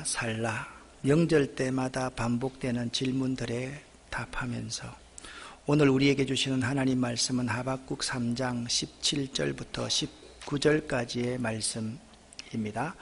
살라. 명절 때마다 반복되는 질문들에 답하면서 오늘 우리에게 주시는 하나님 말씀은 하박국 3장 17절부터 19절까지의 말씀입니다.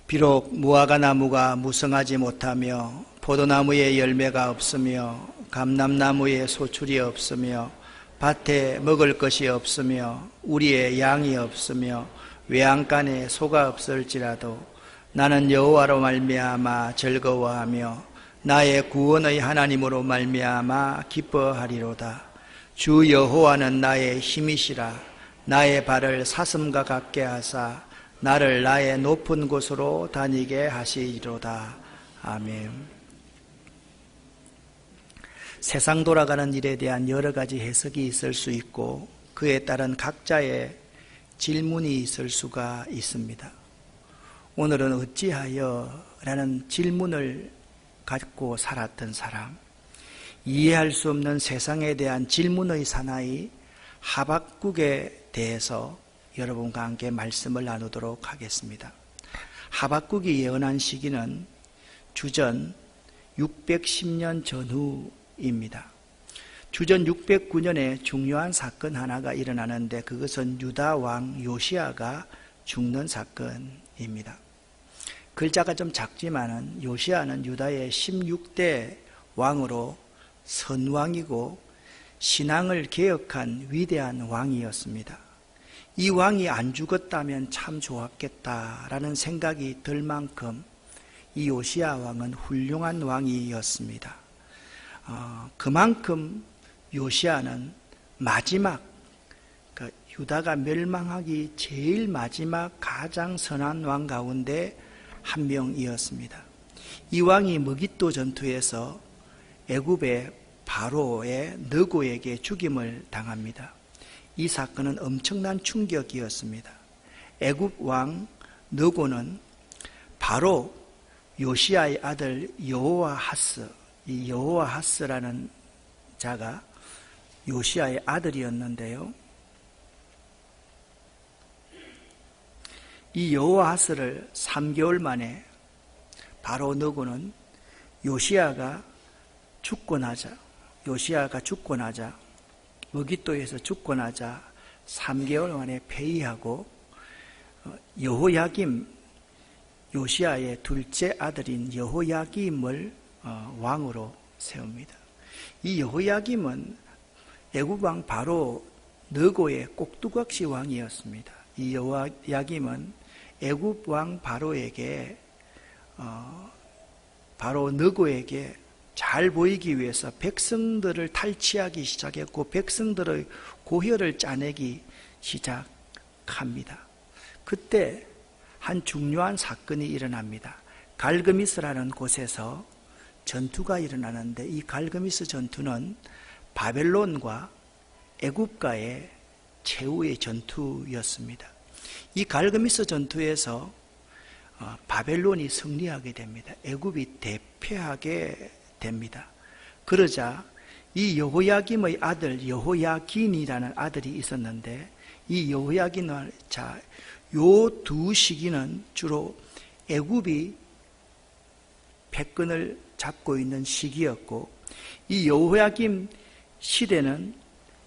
비록 무화과 나무가 무성하지 못하며 포도나무에 열매가 없으며 감람나무에 소출이 없으며 밭에 먹을 것이 없으며 우리의 양이 없으며 외양간에 소가 없을지라도 나는 여호와로 말미암아 즐거워하며 나의 구원의 하나님으로 말미암아 기뻐하리로다. 주 여호와는 나의 힘이시라. 나의 발을 사슴과 같게 하사 나를 나의 높은 곳으로 다니게 하시리로다. 아멘. 세상 돌아가는 일에 대한 여러 가지 해석이 있을 수 있고 그에 따른 각자의 질문이 있을 수가 있습니다. 오늘은 어찌하여? 라는 질문을 갖고 살았던 사람, 이해할 수 없는 세상에 대한 질문의 사나이 하박국에 대해서 여러분과 함께 말씀을 나누도록 하겠습니다. 하박국이 예언한 시기는 주전 610년 전후입니다. 주전 609년에 중요한 사건 하나가 일어나는데 그것은 유다 왕 요시야가 죽는 사건입니다. 글자가 좀 작지만은 요시야는 유다의 16대 왕으로 선왕이고 신앙을 개혁한 위대한 왕이었습니다. 이 왕이 안 죽었다면 참 좋았겠다라는 생각이 들 만큼 이 요시야 왕은 훌륭한 왕이었습니다. 그만큼 요시야는 마지막, 유다가 멸망하기 제일 마지막 가장 선한 왕 가운데 한 명이었습니다. 이 왕이 머깃도 전투에서 애굽의 바로의 느고에게 죽임을 당합니다. 이 사건은 엄청난 충격이었습니다. 애굽 왕 느고는 바로 요시야의 아들 여호아하스, 이 여호아하스라는 자가 요시야의 아들이었는데요. 이 여호아하스를 3개월 만에 바로 느고는 요시야가 죽고 나자 머깃도에서 죽고 나자 3개월 만에 폐위하고 여호야김, 요시야의 둘째 아들인 여호야김을 왕으로 세웁니다. 이 여호야김은 애굽 왕 바로 느고의 꼭두각시 왕이었습니다. 이 여호야김은 애굽 왕 바로에게 바로 느고에게 잘 보이기 위해서 백성들을 탈취하기 시작했고 백성들의 고혈을 짜내기 시작합니다. 그때 한 중요한 사건이 일어납니다. 갈그미스라는 곳에서 전투가 일어나는데 이 갈그미스 전투는 바벨론과 애굽과의 최후의 전투였습니다. 이 갈그미스 전투에서 바벨론이 승리하게 됩니다. 애굽이 대패하게 됩니다. 그러자 이 여호야김의 아들 여호야긴이라는 아들이 있었는데 이 여호야긴을 요 두 시기는 주로 애굽이 패권을 잡고 있는 시기였고 이 여호야김 시대는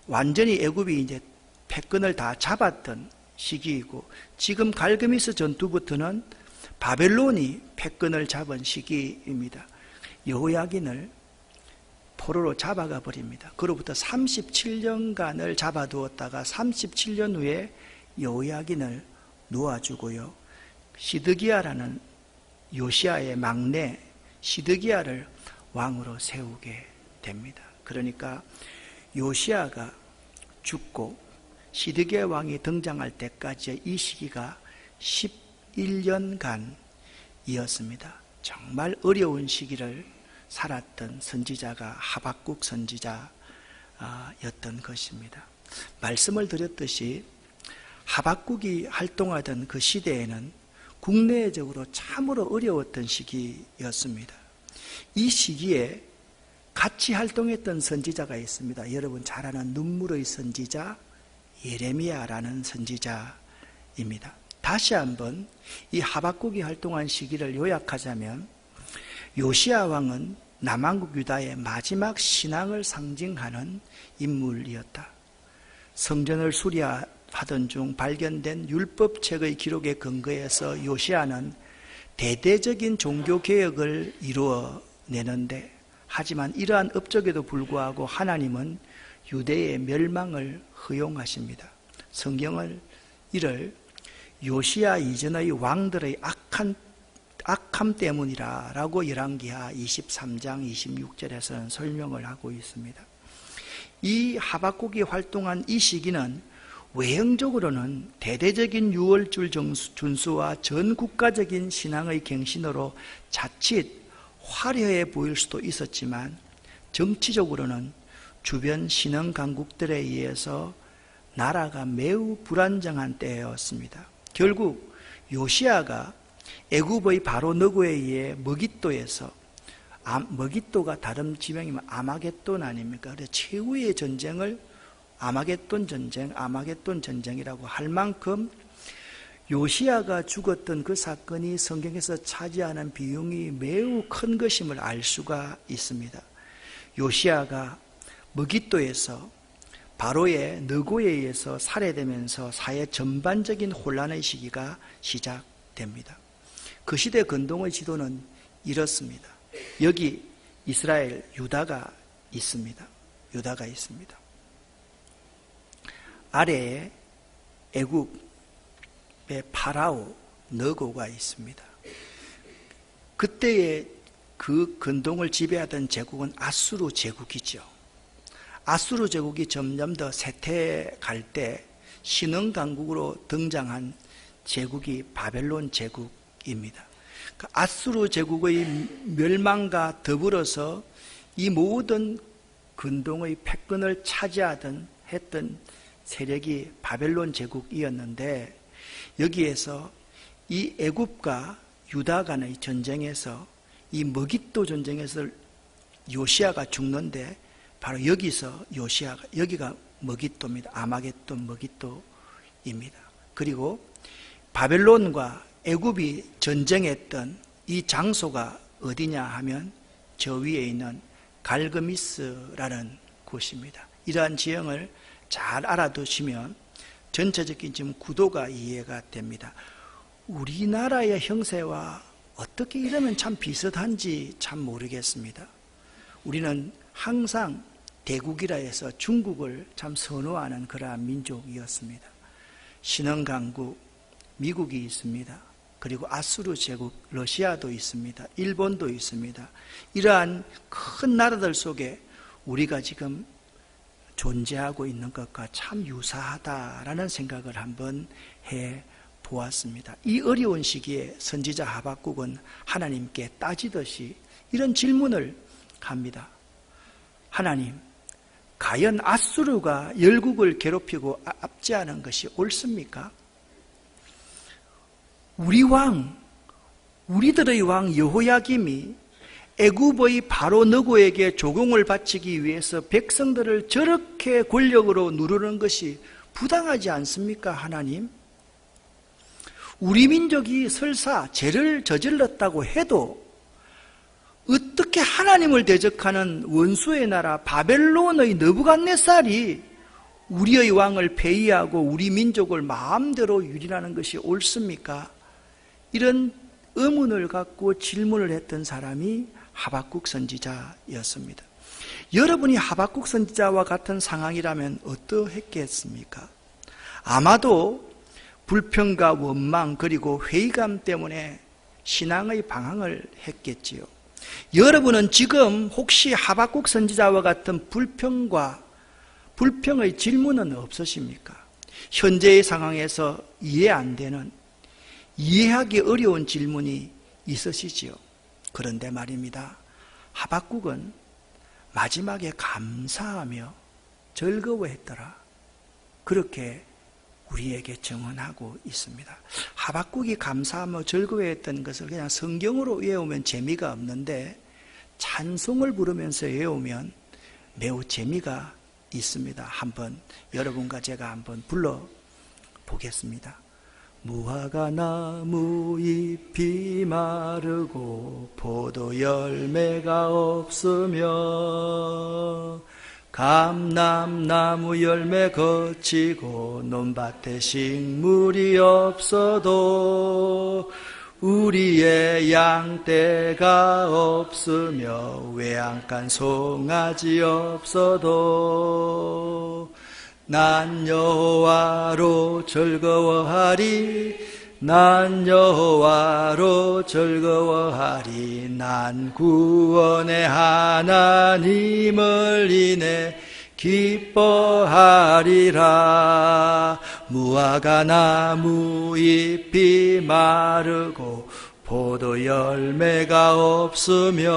완전히 애굽이 이제 패권을 다 잡았던 시기이고 지금 갈그미스 전투부터는 바벨론이 패권을 잡은 시기입니다. 여호야긴을 포로로 잡아가 버립니다. 그로부터 37년간을 잡아두었다가 37년 후에 여호야긴을 놓아주고요. 시드기야라는 요시야의 막내 시드기야를 왕으로 세우게 됩니다. 그러니까 요시야가 죽고 시드기야 왕이 등장할 때까지의 이 시기가 11년간이었습니다. 정말 어려운 시기를 살았던 선지자가 하박국 선지자였던 것입니다. 말씀을 드렸듯이 하박국이 활동하던 그 시대에는 국내적으로 참으로 어려웠던 시기였습니다. 이 시기에 같이 활동했던 선지자가 있습니다. 여러분 잘 아는 눈물의 선지자 예레미야라는 선지자입니다. 다시 한번 이 하박국이 활동한 시기를 요약하자면 요시야 왕은 남왕국 유다의 마지막 신앙을 상징하는 인물이었다. 성전을 수리하던 중 발견된 율법책의 기록에 근거해서 요시야는 대대적인 종교개혁을 이루어내는데, 하지만 이러한 업적에도 불구하고 하나님은 유대의 멸망을 허용하십니다. 성경은 이를 요시야 이전의 왕들의 악함 때문이라고 열왕기하 23장 26절에서는 설명을 하고 있습니다. 이 하박국이 활동한 이 시기는 외형적으로는 대대적인 유월절 준수와 전 국가적인 신앙의 갱신으로 자칫 화려해 보일 수도 있었지만, 정치적으로는 주변 신흥 강국들에 의해서 나라가 매우 불안정한 때였습니다. 결국 요시야가 애굽의 바로 너고에 의해 머깃도에서, 머깃도가 다른 지명이면 아마겟돈 아닙니까? 그래서 최후의 전쟁을 아마겟돈 전쟁이라고 할 만큼 요시야가 죽었던 그 사건이 성경에서 차지하는 비중이 매우 큰 것임을 알 수가 있습니다. 요시야가 머깃도에서 바로의 너고에 의해서 살해되면서 사회 전반적인 혼란의 시기가 시작됩니다. 그 시대 근동의 지도는 이렇습니다. 여기 이스라엘 유다가 있습니다. 아래에 애굽의 파라오 너고가 있습니다. 그때의 그 근동을 지배하던 제국은 아수르 제국이죠. 아수르 제국이 점점 더 쇠퇴갈 때 신흥 강국으로 등장한 제국이 바벨론 제국입니다. 그 아수르 제국의 멸망과 더불어서 이 모든 근동의 패권을 차지하던 했던 세력이 바벨론 제국이었는데, 여기에서 이 애굽과 유다 간의 전쟁에서, 이 머깃도 전쟁에서 요시야가 죽는데, 바로 여기서 여기가 머깃도입니다. 아마겟돈 머깃도입니다. 그리고 바벨론과 애굽이 전쟁했던 이 장소가 어디냐 하면 저 위에 있는 갈그미스라는 곳입니다. 이러한 지형을 잘 알아두시면 전체적인 지금 구도가 이해가 됩니다. 우리나라의 형세와 어떻게 이러면 참 비슷한지 참 모르겠습니다. 우리는 항상 대국이라 해서 중국을 참 선호하는 그러한 민족이었습니다. 신흥강국 미국이 있습니다. 그리고 아수르 제국 러시아도 있습니다. 일본도 있습니다. 이러한 큰 나라들 속에 우리가 지금 존재하고 있는 것과 참 유사하다라는 생각을 한번 해 보았습니다. 이 어려운 시기에 선지자 하박국은 하나님께 따지듯이 이런 질문을 합니다. 하나님, 과연 아수르가 열국을 괴롭히고 압제하는 것이 옳습니까? 우리들의 왕 여호야김이 애굽의 바로 너고에게 조공을 바치기 위해서 백성들을 저렇게 권력으로 누르는 것이 부당하지 않습니까, 하나님? 우리 민족이 설사 죄를 저질렀다고 해도 어떻게 하나님을 대적하는 원수의 나라 바벨론의 느부갓네살이 우리의 왕을 폐위하고 우리 민족을 마음대로 유린하는 것이 옳습니까? 이런 의문을 갖고 질문을 했던 사람이 하박국 선지자였습니다. 여러분이 하박국 선지자와 같은 상황이라면 어떠했겠습니까? 아마도 불평과 원망 그리고 회의감 때문에 신앙의 방황을 했겠지요. 여러분은 지금 혹시 하박국 선지자와 같은 불평의 질문은 없으십니까? 현재의 상황에서 이해 안 되는, 이해하기 어려운 질문이 있으시지요. 그런데 말입니다, 하박국은 마지막에 감사하며 즐거워했더라, 그렇게 우리에게 증언하고 있습니다. 하박국이 감사하며 즐거워했던 것을 그냥 성경으로 외우면 재미가 없는데 찬송을 부르면서 외우면 매우 재미가 있습니다. 한번 여러분과 제가 한번 불러 보겠습니다. 무화과 나무 잎이 마르고 포도 열매가 없으며 감람나무 열매 거치고 논밭에 식물이 없어도 우리의 양떼가 없으며 외양간 송아지 없어도 난 여호와로 즐거워하리 난 여호와로 즐거워하리 난 구원의 하나님을 인해 기뻐하리라. 무화과 나무 잎이 마르고 포도 열매가 없으며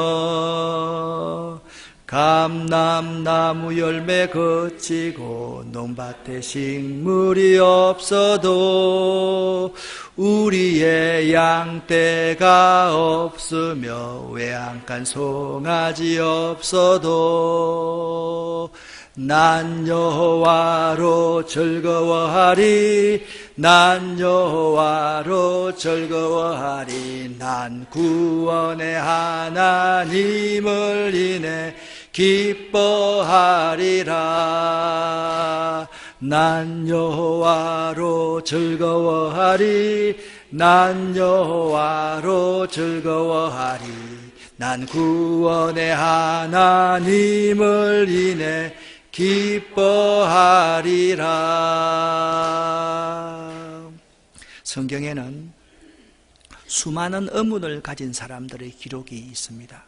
감람나무 열매 거치고 논밭에 식물이 없어도 우리의 양떼가 없으며 외양간 송아지 없어도 난 여호와로 즐거워하리 난 여호와로 즐거워하리 난 구원의 하나님을 인해 기뻐하리라. 난 여호와로 즐거워하리 난 여호와로 즐거워하리 난 구원의 하나님을 인해 기뻐하리라. 성경에는 수많은 의문을 가진 사람들의 기록이 있습니다.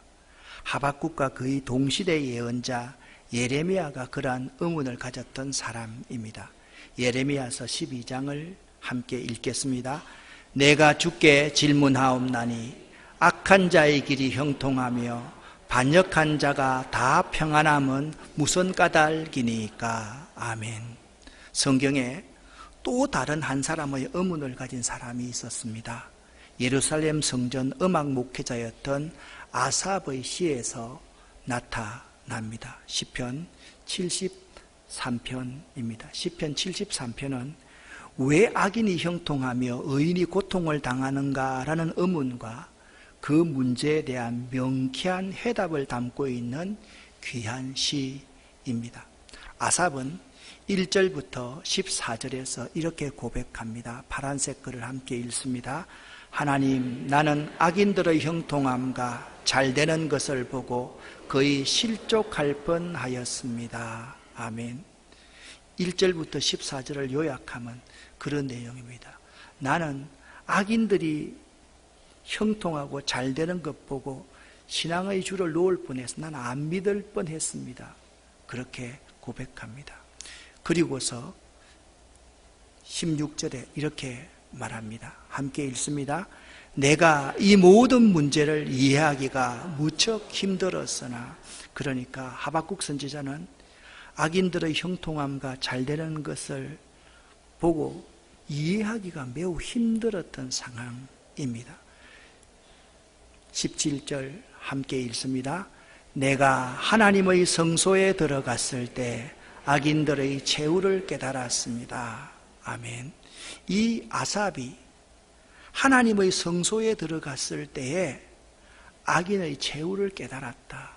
하박국과 거의 동시대 예언자 예레미야가 그러한 의문을 가졌던 사람입니다. 예레미야서 12장을 함께 읽겠습니다. 내가 주께 질문하옵나니 악한 자의 길이 형통하며 반역한 자가 다 평안함은 무슨 까닭이니까. 아멘. 성경에 또 다른 한 사람의 의문을 가진 사람이 있었습니다. 예루살렘 성전 음악 목회자였던 아삽의 시에서 나타납니다. 시편 73편입니다. 시편 73편은 왜 악인이 형통하며 의인이 고통을 당하는가라는 의문과 그 문제에 대한 명쾌한 해답을 담고 있는 귀한 시입니다. 아삽은 1절부터 14절에서 이렇게 고백합니다. 파란색 글을 함께 읽습니다. 하나님, 나는 악인들의 형통함과 잘되는 것을 보고 거의 실족할 뻔하였습니다. 아멘. 1절부터 14절을 요약하면 그런 내용입니다. 나는 악인들이 형통하고 잘되는 것 보고 신앙의 줄을 놓을 뻔해서 난 안 믿을 뻔했습니다. 그렇게 고백합니다. 그리고서 16절에 이렇게 말합니다. 함께 읽습니다. 내가 이 모든 문제를 이해하기가 무척 힘들었으나, 그러니까 하박국 선지자는 악인들의 형통함과 잘되는 것을 보고 이해하기가 매우 힘들었던 상황입니다. 17절 함께 읽습니다. 내가 하나님의 성소에 들어갔을 때 악인들의 최후를 깨달았습니다. 아멘. 이 아삽이 하나님의 성소에 들어갔을 때에 악인의 최후를 깨달았다.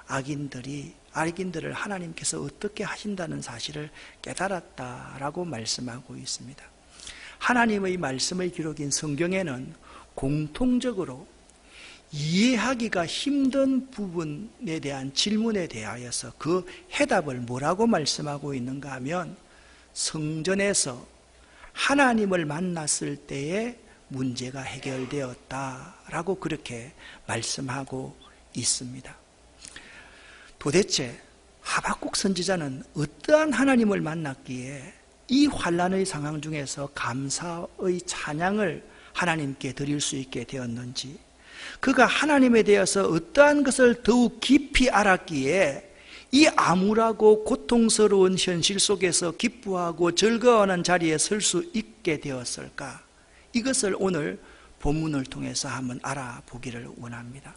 악인들을 하나님께서 어떻게 하신다는 사실을 깨달았다라고 말씀하고 있습니다. 하나님의 말씀의 기록인 성경에는 공통적으로 이해하기가 힘든 부분에 대한 질문에 대하여서 그 해답을 뭐라고 말씀하고 있는가 하면, 성전에서 하나님을 만났을 때에 문제가 해결되었다라고 그렇게 말씀하고 있습니다. 도대체 하박국 선지자는 어떠한 하나님을 만났기에 이 환난의 상황 중에서 감사의 찬양을 하나님께 드릴 수 있게 되었는지, 그가 하나님에 대해서 어떠한 것을 더욱 깊이 알았기에 이 암울하고 고통스러운 현실 속에서 기뻐하고 즐거워하는 자리에 설 수 있게 되었을까? 이것을 오늘 본문을 통해서 한번 알아보기를 원합니다.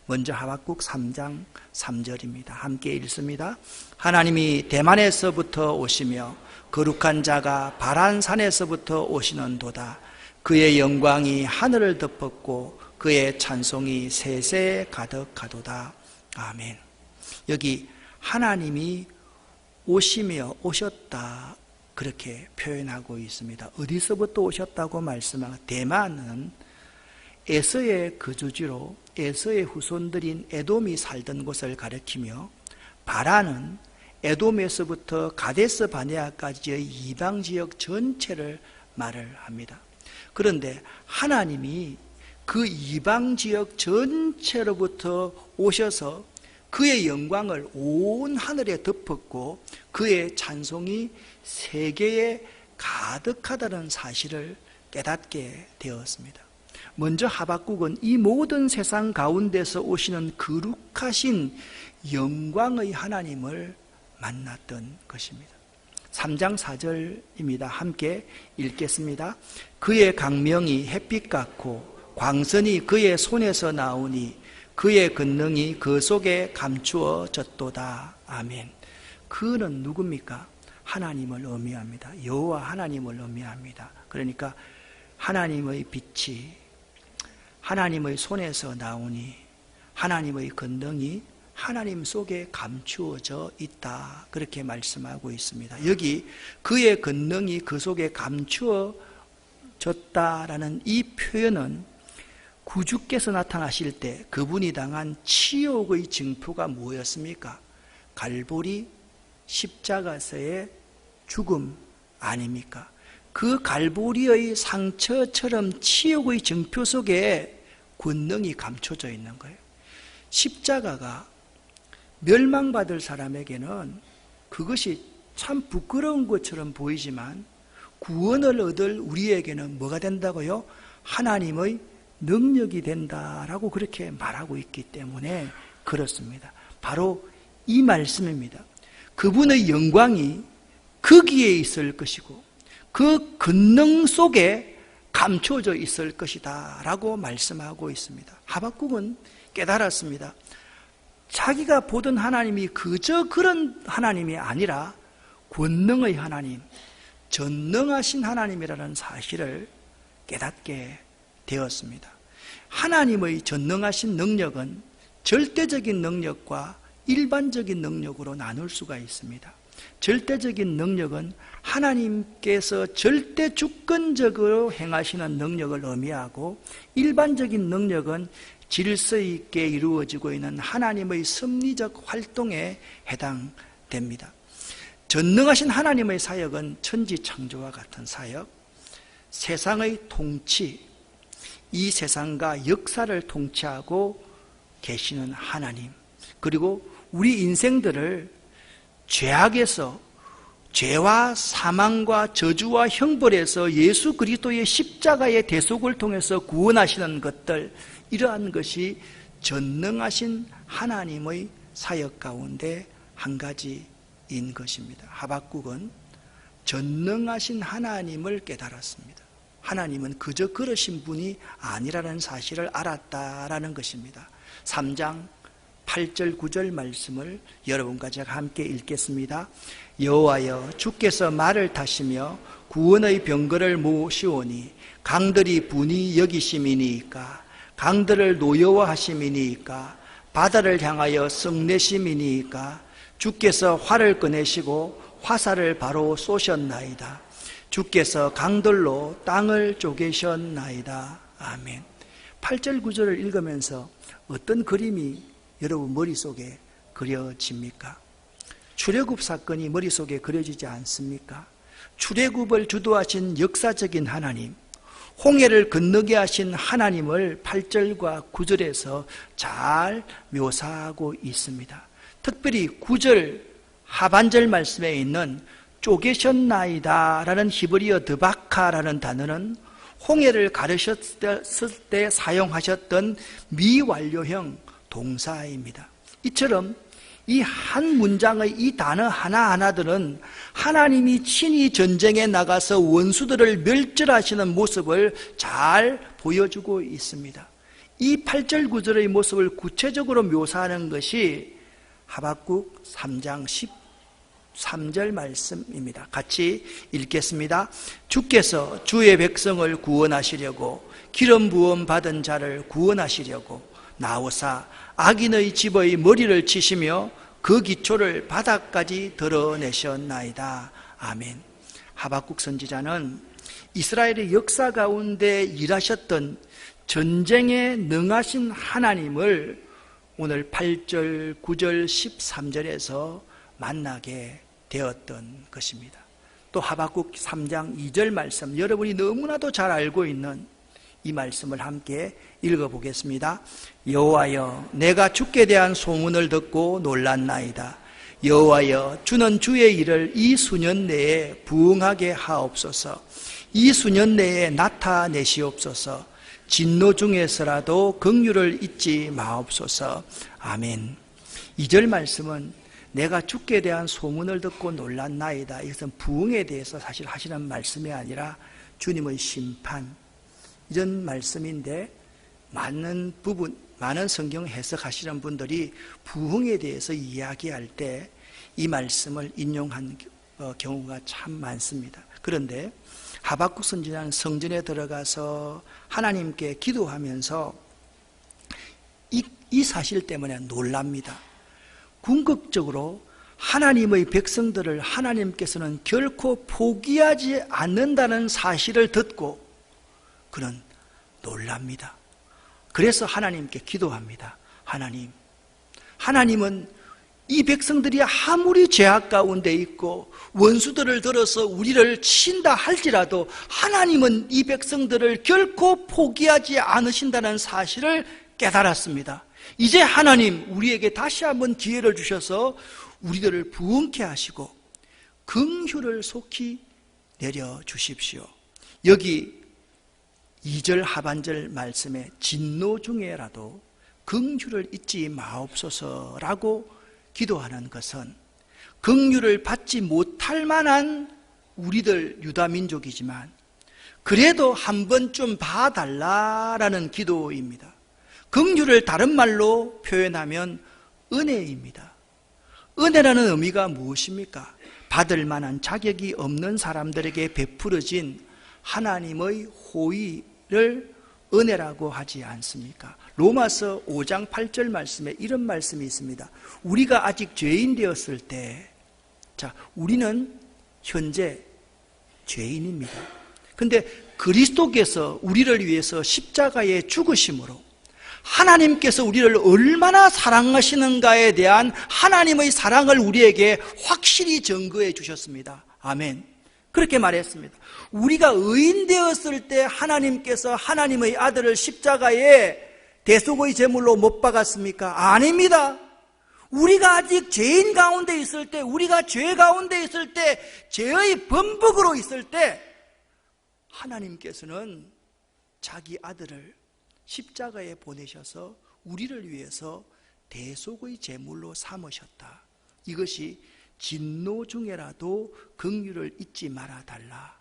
먼저 하박국 3장 3절입니다. 함께 읽습니다. 하나님이 대만에서부터 오시며 거룩한 자가 바란 산에서부터 오시는도다. 그의 영광이 하늘을 덮었고 그의 찬송이 세세에 가득하도다. 아멘. 여기 하나님이 오시며 오셨다 그렇게 표현하고 있습니다. 어디서부터 오셨다고 말씀하고, 대만은 에서의 거주지로 에서의 후손들인 에돔이 살던 곳을 가리키며, 바라는 에돔에서부터 가데스 바네아까지의 이방 지역 전체를 말을 합니다. 그런데 하나님이 그 이방 지역 전체로부터 오셔서 그의 영광을 온 하늘에 덮었고 그의 찬송이 세계에 가득하다는 사실을 깨닫게 되었습니다. 먼저 하박국은 이 모든 세상 가운데서 오시는 거룩하신 영광의 하나님을 만났던 것입니다. 3장 4절입니다. 함께 읽겠습니다. 그의 강명이 햇빛 같고 광선이 그의 손에서 나오니 그의 권능이 그 속에 감추어졌도다. 아멘. 그는 누굽니까? 하나님을 의미합니다. 여호와 하나님을 의미합니다. 그러니까 하나님의 빛이 하나님의 손에서 나오니 하나님의 권능이 하나님 속에 감추어져 있다. 그렇게 말씀하고 있습니다. 여기 그의 권능이 그 속에 감추어졌다라는 이 표현은 구주께서 나타나실 때 그분이 당한 치욕의 징표가 뭐였습니까? 갈보리 십자가에서의 죽음 아닙니까? 그 갈보리의 상처처럼 치욕의 징표 속에 권능이 감춰져 있는 거예요. 십자가가 멸망받을 사람에게는 그것이 참 부끄러운 것처럼 보이지만 구원을 얻을 우리에게는 뭐가 된다고요? 하나님의 능력이 된다라고 그렇게 말하고 있기 때문에 그렇습니다. 바로 이 말씀입니다. 그분의 영광이 거기에 있을 것이고 그 권능 속에 감춰져 있을 것이다 라고 말씀하고 있습니다. 하박국은 깨달았습니다. 자기가 보던 하나님이 그저 그런 하나님이 아니라 권능의 하나님, 전능하신 하나님이라는 사실을 깨닫게 되었습니다. 하나님의 전능하신 능력은 절대적인 능력과 일반적인 능력으로 나눌 수가 있습니다. 절대적인 능력은 하나님께서 절대 주권적으로 행하시는 능력을 의미하고, 일반적인 능력은 질서 있게 이루어지고 있는 하나님의 섭리적 활동에 해당됩니다. 전능하신 하나님의 사역은 천지창조와 같은 사역, 세상의 통치, 이 세상과 역사를 통치하고 계시는 하나님, 그리고 우리 인생들을 죄악에서, 죄와 사망과 저주와 형벌에서 예수 그리스도의 십자가의 대속을 통해서 구원하시는 것들, 이러한 것이 전능하신 하나님의 사역 가운데 한 가지인 것입니다. 하박국은 전능하신 하나님을 깨달았습니다. 하나님은 그저 그러신 분이 아니라는 사실을 알았다라는 것입니다. 3장 8절 9절 말씀을 여러분과 제가 함께 읽겠습니다. 여호와여, 주께서 말을 타시며 구원의 병거를 모시오니 강들이 분이 여기심이니이까, 강들을 노여워하심이니이까, 바다를 향하여 성내심이니이까, 주께서 활을 꺼내시고 화살을 바로 쏘셨나이다. 주께서 강들로 땅을 쪼개셨나이다. 아멘. 8절 9절을 읽으면서 어떤 그림이 여러분 머릿속에 그려집니까? 출애굽 사건이 머릿속에 그려지지 않습니까? 출애굽을 주도하신 역사적인 하나님, 홍해를 건너게 하신 하나님을 8절과 9절에서 잘 묘사하고 있습니다. 특별히 9절 하반절 말씀에 있는 쪼개셨나이다 라는 히브리어 드바카라는 단어는 홍해를 가르셨을 때 사용하셨던 미완료형 동사입니다. 이처럼 이 한 문장의 이 단어 하나하나들은 하나님이 친히 전쟁에 나가서 원수들을 멸절하시는 모습을 잘 보여주고 있습니다. 이 8절 9절의 모습을 구체적으로 묘사하는 것이 하박국 3장 3절 말씀입니다. 같이 읽겠습니다. 주께서 주의 백성을 구원하시려고 기름 부음 받은 자를 구원하시려고 나오사 악인의 집의 머리를 치시며 그 기초를 바닥까지 드러내셨나이다. 아멘. 하박국 선지자는 이스라엘의 역사 가운데 일하셨던 전쟁에 능하신 하나님을 오늘 8절, 9절, 13절에서 만나게 되었던 것입니다. 또 하박국 3장 2절 말씀, 여러분이 너무나도 잘 알고 있는 이 말씀을 함께 읽어보겠습니다. 여호와여, 내가 주께 대한 소문을 듣고 놀랐나이다. 여호와여, 주는 주의 일을 이 수년 내에 부응하게 하옵소서. 이 수년 내에 나타내시옵소서. 진노 중에서라도 긍휼을 잊지 마옵소서. 아멘. 2절 말씀은 내가 주께 대한 소문을 듣고 놀랐나이다. 이것은 부흥에 대해서 사실 하시는 말씀이 아니라 주님의 심판, 이런 말씀인데 많은 성경 해석하시는 분들이 부흥에 대해서 이야기할 때 이 말씀을 인용한 경우가 참 많습니다. 그런데 하박국 선지자는 성전에 들어가서 하나님께 기도하면서 이 사실 때문에 놀랍니다. 궁극적으로 하나님의 백성들을 하나님께서는 결코 포기하지 않는다는 사실을 듣고 그는 놀랍니다. 그래서 하나님께 기도합니다. 하나님은 이 백성들이 아무리 죄악 가운데 있고 원수들을 들어서 우리를 친다 할지라도 하나님은 이 백성들을 결코 포기하지 않으신다는 사실을 깨달았습니다. 이제 하나님 우리에게 다시 한번 기회를 주셔서 우리들을 부흥케 하시고 긍휼을 속히 내려주십시오. 여기 2절 하반절 말씀에 진노 중에라도 긍휼을 잊지 마옵소서라고 기도하는 것은 긍휼을 받지 못할 만한 우리들 유다민족이지만 그래도 한 번쯤 봐달라라는 기도입니다. 긍휼을 다른 말로 표현하면 은혜입니다. 은혜라는 의미가 무엇입니까? 받을 만한 자격이 없는 사람들에게 베풀어진 하나님의 호의를 은혜라고 하지 않습니까? 로마서 5장 8절 말씀에 이런 말씀이 있습니다. 우리가 아직 죄인 되었을 때, 우리는 현재 죄인입니다. 근데 그리스도께서 우리를 위해서 십자가에 죽으심으로 하나님께서 우리를 얼마나 사랑하시는가에 대한 하나님의 사랑을 우리에게 확실히 증거해 주셨습니다. 아멘. 그렇게 말했습니다. 우리가 의인 되었을 때 하나님께서 하나님의 아들을 십자가에 대속의 제물로 못 박았습니까? 아닙니다. 우리가 아직 죄인 가운데 있을 때, 우리가 죄 가운데 있을 때, 죄의 범벅으로 있을 때 하나님께서는 자기 아들을 십자가에 보내셔서 우리를 위해서 대속의 제물로 삼으셨다. 이것이 진노 중에라도 긍휼을 잊지 말아 달라.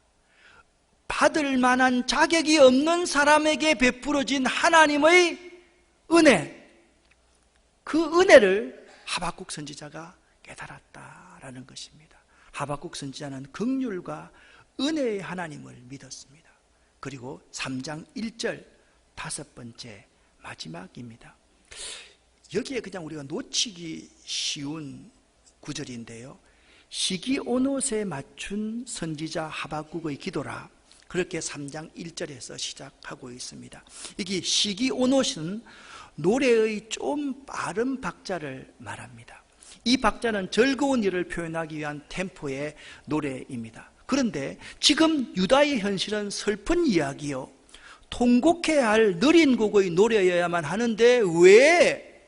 받을 만한 자격이 없는 사람에게 베풀어진 하나님의 은혜, 그 은혜를 하박국 선지자가 깨달았다라는 것입니다. 하박국 선지자는 긍휼과 은혜의 하나님을 믿었습니다. 그리고 3장 1절 5번째 마지막입니다. 여기에 그냥 우리가 놓치기 쉬운 구절인데요. 시기온옷에 맞춘 선지자 하박국의 기도라, 그렇게 3장 1절에서 시작하고 있습니다. 이게 시기온옷은 노래의 좀 빠른 박자를 말합니다. 이 박자는 즐거운 일을 표현하기 위한 템포의 노래입니다. 그런데 지금 유다의 현실은 슬픈 이야기요, 통곡해야 할 느린 곡의 노래여야만 하는데 왜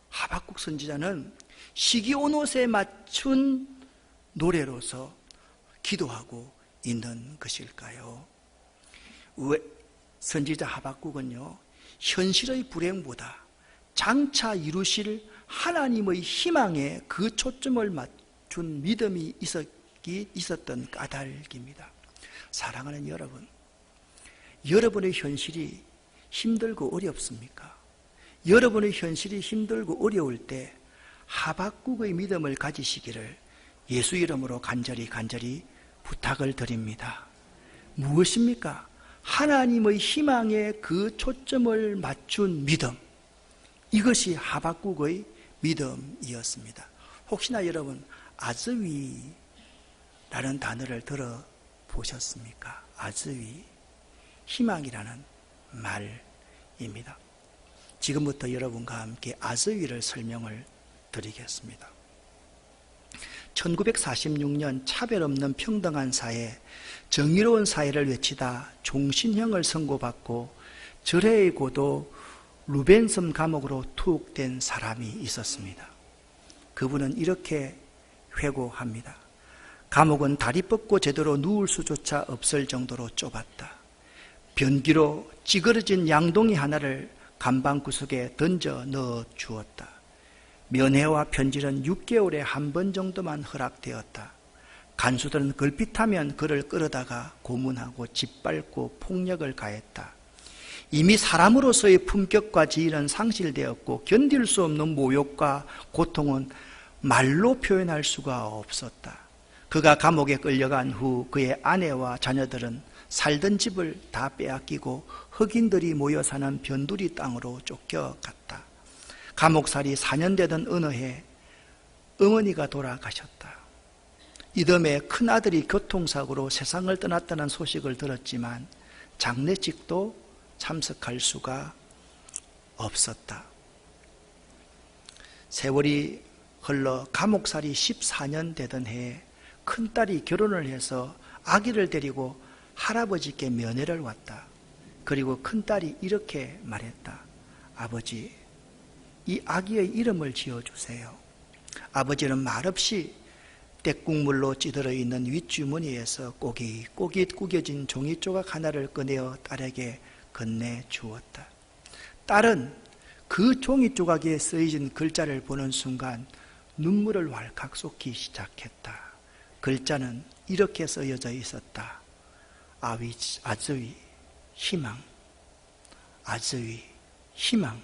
하박국 선지자는 시기온옷에 맞춘 노래로서 기도하고 있는 것일까요? 왜 선지자 하박국은요, 현실의 불행보다 장차 이루실 하나님의 희망에 그 초점을 맞춘 믿음이 있었던 까닭입니다. 사랑하는 여러분, 여러분의 현실이 힘들고 어렵습니까? 여러분의 현실이 힘들고 어려울 때 하박국의 믿음을 가지시기를 예수 이름으로 간절히 부탁을 드립니다. 무엇입니까? 하나님의 희망에 그 초점을 맞춘 믿음. 이것이 하박국의 믿음이었습니다. 혹시나 여러분 아즈위라는 단어를 들어보셨습니까? 아즈위, 희망이라는 말입니다. 지금부터 여러분과 함께 아즈위를 설명을 드리겠습니다. 1946년 차별 없는 평등한 사회, 정의로운 사회를 외치다 종신형을 선고받고 절해의 고도 루벤섬 감옥으로 투옥된 사람이 있었습니다. 그분은 이렇게 회고합니다. 감옥은 다리 뻗고 제대로 누울 수조차 없을 정도로 좁았다. 변기로 찌그러진 양동이 하나를 간방 구석에 던져 넣어 주었다. 면회와 편지는 6개월에 한 번 정도만 허락되었다. 간수들은 걸핏하면 그를 끌어다가 고문하고 짓밟고 폭력을 가했다. 이미 사람으로서의 품격과 지위는 상실되었고 견딜 수 없는 모욕과 고통은 말로 표현할 수가 없었다. 그가 감옥에 끌려간 후 그의 아내와 자녀들은 살던 집을 다 빼앗기고 흑인들이 모여 사는 변두리 땅으로 쫓겨갔다. 감옥살이 4년 되던 어느 해 어머니가 돌아가셨다. 이듬해 큰아들이 교통사고로 세상을 떠났다는 소식을 들었지만 장례식도 참석할 수가 없었다. 세월이 흘러 감옥살이 14년 되던 해에 큰딸이 결혼을 해서 아기를 데리고 할아버지께 면회를 왔다. 그리고 큰딸이 이렇게 말했다. 아버지, 이 아기의 이름을 지어주세요. 아버지는 말없이 떼국물로 찌들어 있는 윗주머니에서 꼬깃꼬깃 구겨진 종이 조각 하나를 꺼내어 딸에게 건네주었다. 딸은 그 종이 조각에 쓰여진 글자를 보는 순간 눈물을 왈칵 쏟기 시작했다. 글자는 이렇게 쓰여져 있었다. 아즈위, 희망. 아즈위, 희망.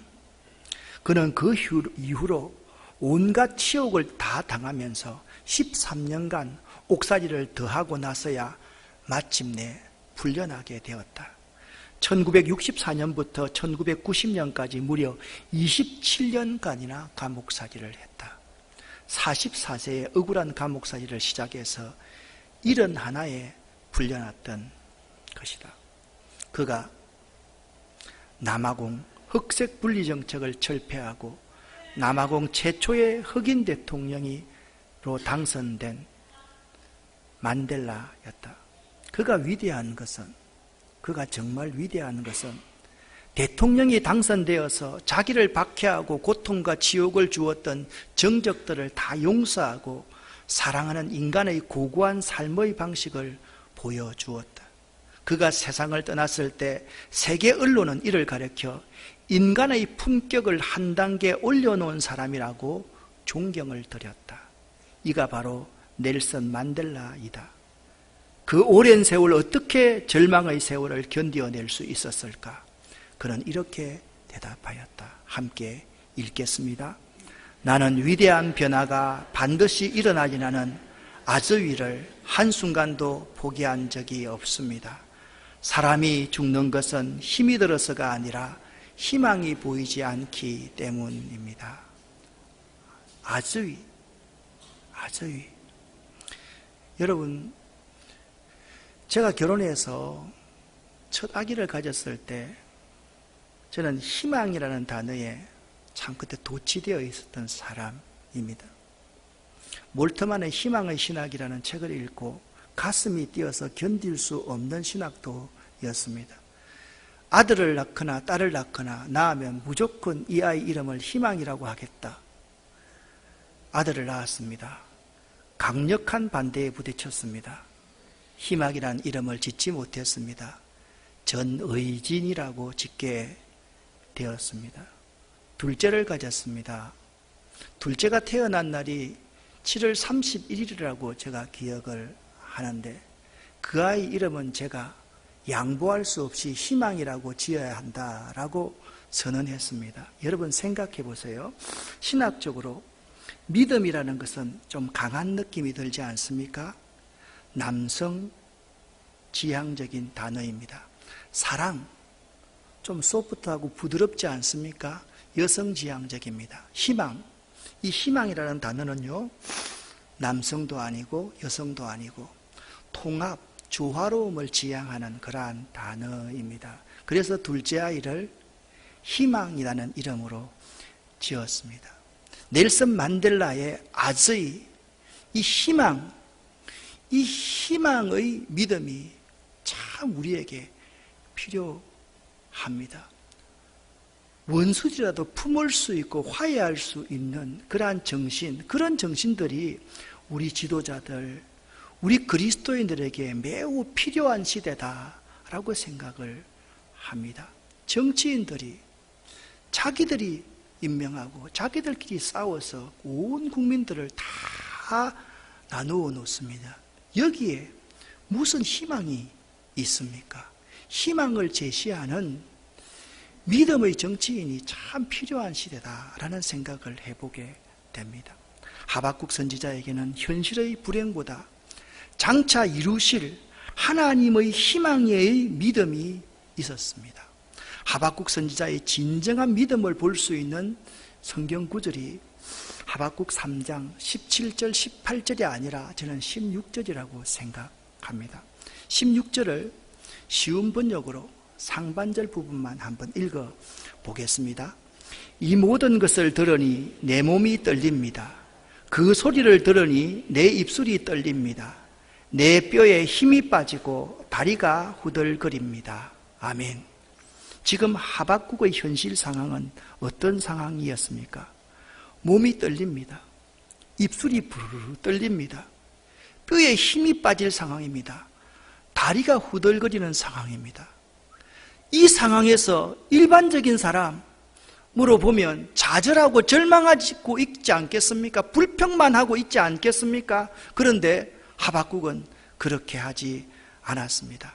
그는 그 이후로 온갖 치욕을 다 당하면서 13년간 옥살이를 더하고 나서야 마침내 풀려나게 되었다. 1964년부터 1990년까지 무려 27년간이나 감옥살이를 했다. 44세에 억울한 감옥살이를 시작해서 71에 풀려났던 것이다. 그가 남아공 흑색 분리 정책을 철폐하고 남아공 최초의 흑인 대통령으로 당선된 만델라였다. 그가 정말 위대한 것은 대통령이 당선되어서 자기를 박해하고 고통과 지옥을 주었던 정적들을 다 용서하고 사랑하는 인간의 고고한 삶의 방식을 보여주었다. 그가 세상을 떠났을 때 세계 언론은 이를 가리켜 인간의 품격을 한 단계 올려놓은 사람이라고 존경을 드렸다. 이가 바로 넬슨 만델라이다. 그 오랜 세월 어떻게 절망의 세월을 견뎌낼 수 있었을까? 그는 이렇게 대답하였다. 함께 읽겠습니다. 나는 위대한 변화가 반드시 일어나지 않은 아즈위를 한순간도 포기한 적이 없습니다. 사람이 죽는 것은 힘이 들어서가 아니라 희망이 보이지 않기 때문입니다. 아즈위. 여러분, 제가 결혼해서 첫 아기를 가졌을 때 저는 희망이라는 단어에 참 그때 도취되어 있었던 사람입니다. 몰트만의 희망의 신학이라는 책을 읽고 가슴이 뛰어서 견딜 수 없는 신학도였습니다. 아들을 낳거나 딸을 낳거나 낳으면 무조건 이 아이 이름을 희망이라고 하겠다. 아들을 낳았습니다. 강력한 반대에 부딪혔습니다. 희망이란 이름을 짓지 못했습니다. 전의진이라고 짓게 되었습니다. 둘째를 가졌습니다. 둘째가 태어난 날이 7월 31일이라고 제가 기억을 하는데 그 아이 이름은 제가 양보할 수 없이 희망이라고 지어야 한다라고 선언했습니다. 여러분 생각해 보세요. 신학적으로 믿음이라는 것은 좀 강한 느낌이 들지 않습니까? 남성 지향적인 단어입니다. 사랑, 좀 소프트하고 부드럽지 않습니까? 여성 지향적입니다. 희망, 이 희망이라는 단어는요, 남성도 아니고 여성도 아니고 통합, 조화로움을 지향하는 그러한 단어입니다. 그래서 둘째 아이를 희망이라는 이름으로 지었습니다. 넬슨 만델라의 아즈이, 이 희망의 믿음이 참 우리에게 필요합니다. 원수지라도 품을 수 있고 화해할 수 있는 그러한 정신, 그런 정신들이 우리 지도자들, 우리 그리스도인들에게 매우 필요한 시대다라고 생각을 합니다. 정치인들이 자기들이 임명하고 자기들끼리 싸워서 온 국민들을 다 나누어 놓습니다. 여기에 무슨 희망이 있습니까? 희망을 제시하는 믿음의 정치인이 참 필요한 시대다라는 생각을 해보게 됩니다. 하박국 선지자에게는 현실의 불행보다 장차 이루실 하나님의 희망의 믿음이 있었습니다. 하박국 선지자의 진정한 믿음을 볼 수 있는 성경 구절이 하박국 3장 17절 18절이 아니라 저는 16절이라고 생각합니다. 16절을 쉬운 번역으로 상반절 부분만 한번 읽어 보겠습니다. 이 모든 것을 들으니 내 몸이 떨립니다. 그 소리를 들으니 내 입술이 떨립니다. 내 뼈에 힘이 빠지고 다리가 후들거립니다. 아멘. 지금 하박국의 현실 상황은 어떤 상황이었습니까? 몸이 떨립니다. 입술이 부르르 떨립니다. 뼈에 힘이 빠질 상황입니다. 다리가 후들거리는 상황입니다. 이 상황에서 일반적인 사람으로 보면 좌절하고 절망하고 있지 않겠습니까? 불평만 하고 있지 않겠습니까? 그런데 하박국은 그렇게 하지 않았습니다.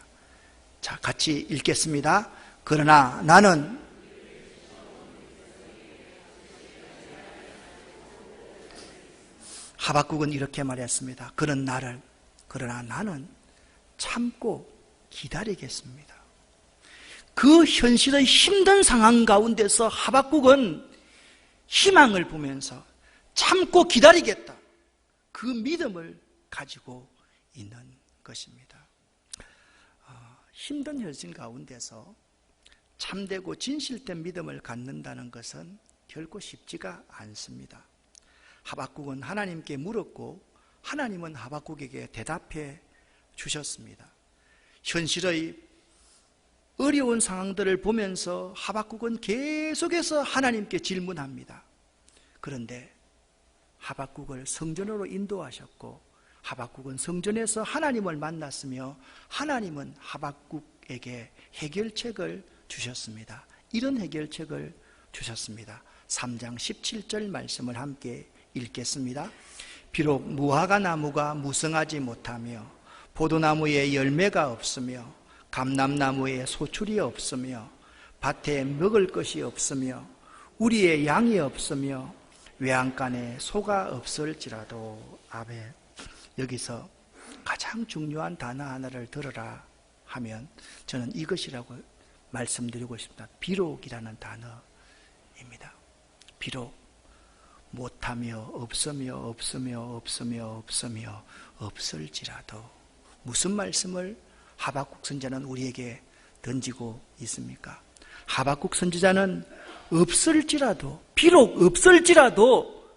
자, 같이 읽겠습니다. 그러나 나는 하박국은 이렇게 말했습니다. 그러나 나는 참고 기다리겠습니다. 그 현실의 힘든 상황 가운데서 하박국은 희망을 보면서 참고 기다리겠다. 그 믿음을 가지고 있는 것입니다. 힘든 현실 가운데서 참되고 진실된 믿음을 갖는다는 것은 결코 쉽지가 않습니다. 하박국은 하나님께 물었고 하나님은 하박국에게 대답해 주셨습니다. 현실의 어려운 상황들을 보면서 하박국은 계속해서 하나님께 질문합니다. 그런데 하박국을 성전으로 인도하셨고 하박국은 성전에서 하나님을 만났으며 하나님은 하박국에게 해결책을 주셨습니다. 이런 해결책을 주셨습니다. 3장 17절 말씀을 함께 읽겠습니다. 비록 무화과 나무가 무성하지 못하며 포도나무에 열매가 없으며 감람나무에 소출이 없으며 밭에 먹을 것이 없으며 우리의 양이 없으며 외양간에 소가 없을지라도. 아멘. 여기서 가장 중요한 단어 하나를 들어라 하면 저는 이것이라고 말씀드리고 싶다. 비록이라는 단어입니다. 비록 못하며 없으며 없을지라도. 무슨 말씀을 하박국 선지자는 우리에게 던지고 있습니까? 하박국 선지자는 없을지라도, 비록 없을지라도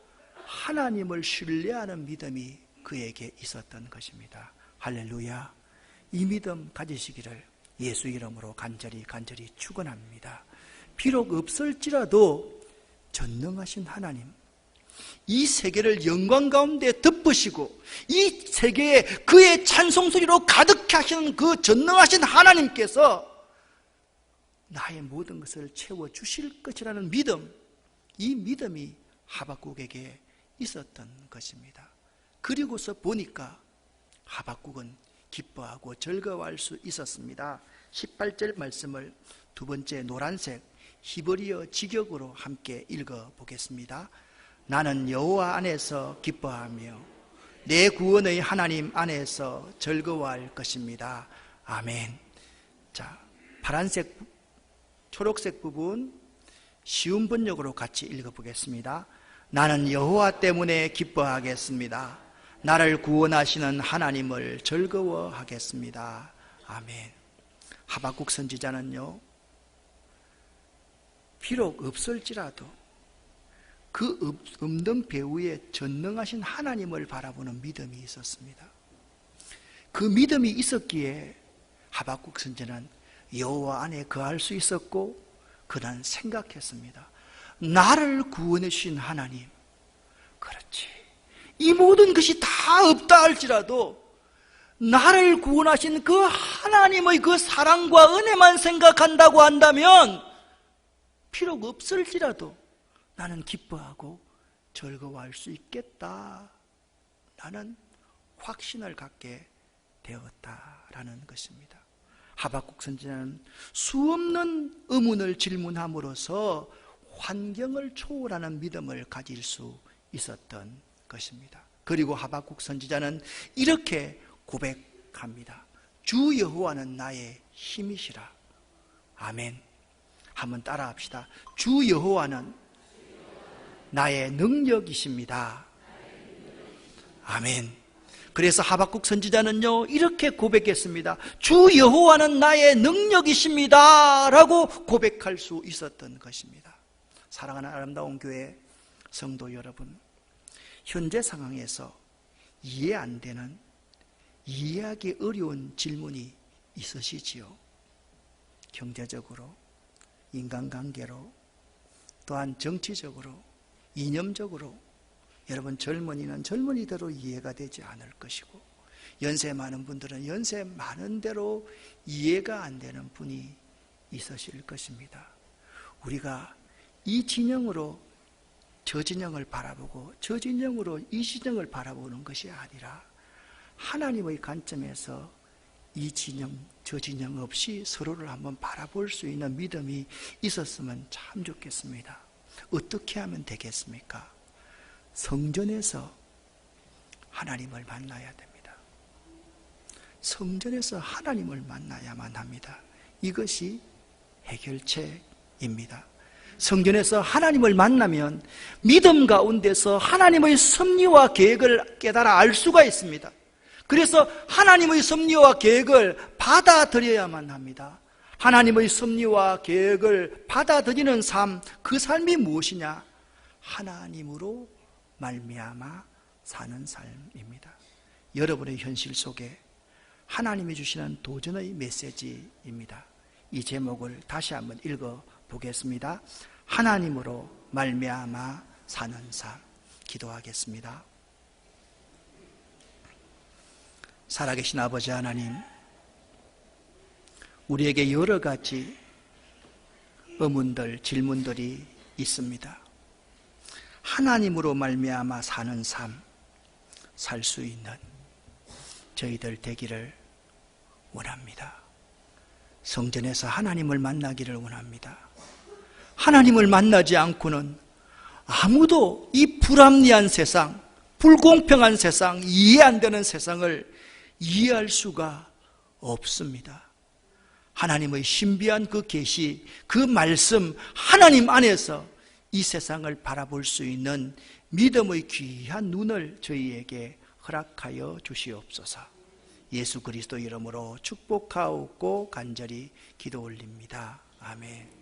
하나님을 신뢰하는 믿음이 그에게 있었던 것입니다. 할렐루야. 이 믿음 가지시기를 예수 이름으로 간절히 축원합니다. 비록 없을지라도 전능하신 하나님, 이 세계를 영광 가운데 덮으시고 이 세계에 그의 찬송 소리로 가득해 하시는 그 전능하신 하나님께서 나의 모든 것을 채워주실 것이라는 믿음, 이 믿음이 하박국에게 있었던 것입니다. 그리고서 보니까 하박국은 기뻐하고 즐거워할 수 있었습니다. 18절 말씀을 두 번째 노란색 히브리어 직역으로 함께 읽어보겠습니다. 나는 여호와 안에서 기뻐하며 내 구원의 하나님 안에서 즐거워할 것입니다. 아멘. 자, 파란색, 초록색 부분 쉬운 번역으로 같이 읽어보겠습니다. 나는 여호와 때문에 기뻐하겠습니다. 나를 구원하시는 하나님을 즐거워하겠습니다. 아멘. 하박국 선지자는요, 비록 없을지라도 그 없는 배후에 전능하신 하나님을 바라보는 믿음이 있었습니다. 그 믿음이 있었기에 하박국 선지자는 여호와 안에 거할 수 있었고, 그는 생각했습니다. 나를 구원해 주신 하나님, 그렇지, 이 모든 것이 다 없다 할지라도 나를 구원하신 그 하나님의 그 사랑과 은혜만 생각한다고 한다면 비록 없을지라도 나는 기뻐하고 즐거워할 수 있겠다. 나는 확신을 갖게 되었다라는 것입니다. 하박국 선지자는 수없는 의문을 질문함으로써 환경을 초월하는 믿음을 가질 수 있었던 것입니다. 그리고 하박국 선지자는 이렇게 고백합니다. 주 여호와는 나의 힘이시라. 아멘. 한번 따라합시다. 주 여호와는 나의 능력이십니다. 아멘. 그래서 하박국 선지자는요, 이렇게 고백했습니다. 주 여호와는 나의 능력이십니다 라고 고백할 수 있었던 것입니다. 사랑하는 아름다운 교회 성도 여러분, 현재 상황에서 이해 안 되는, 이해하기 어려운 질문이 있으시지요. 경제적으로, 인간관계로, 또한 정치적으로, 이념적으로 여러분 젊은이는 젊은이대로 이해가 되지 않을 것이고, 연세 많은 분들은 연세 많은 대로 이해가 안 되는 분이 있으실 것입니다. 우리가 이 진영으로 저 진영을 바라보고 저 진영으로 이 진영을 바라보는 것이 아니라 하나님의 관점에서 이 진영 저 진영 없이 서로를 한번 바라볼 수 있는 믿음이 있었으면 참 좋겠습니다. 어떻게 하면 되겠습니까? 성전에서 하나님을 만나야 됩니다. 성전에서 하나님을 만나야만 합니다. 이것이 해결책입니다. 성전에서 하나님을 만나면 믿음 가운데서 하나님의 섭리와 계획을 깨달아 알 수가 있습니다. 그래서 하나님의 섭리와 계획을 받아들여야만 합니다. 하나님의 섭리와 계획을 받아들이는 삶, 그 삶이 무엇이냐? 하나님으로 말미암아 사는 삶입니다. 여러분의 현실 속에 하나님이 주시는 도전의 메시지입니다. 이 제목을 다시 한번 읽어보겠습니다. 하나님으로 말미암아 사는 삶. 기도하겠습니다. 살아계신 아버지 하나님, 우리에게 여러 가지 의문들, 질문들이 있습니다. 하나님으로 말미암아 사는 삶, 살 수 있는 저희들 되기를 원합니다. 성전에서 하나님을 만나기를 원합니다. 하나님을 만나지 않고는 아무도 이 불합리한 세상, 불공평한 세상, 이해 안 되는 세상을 이해할 수가 없습니다. 하나님의 신비한 그 계시, 그 말씀, 하나님 안에서 이 세상을 바라볼 수 있는 믿음의 귀한 눈을 저희에게 허락하여 주시옵소서. 예수 그리스도 이름으로 축복하옵고 간절히 기도 올립니다. 아멘.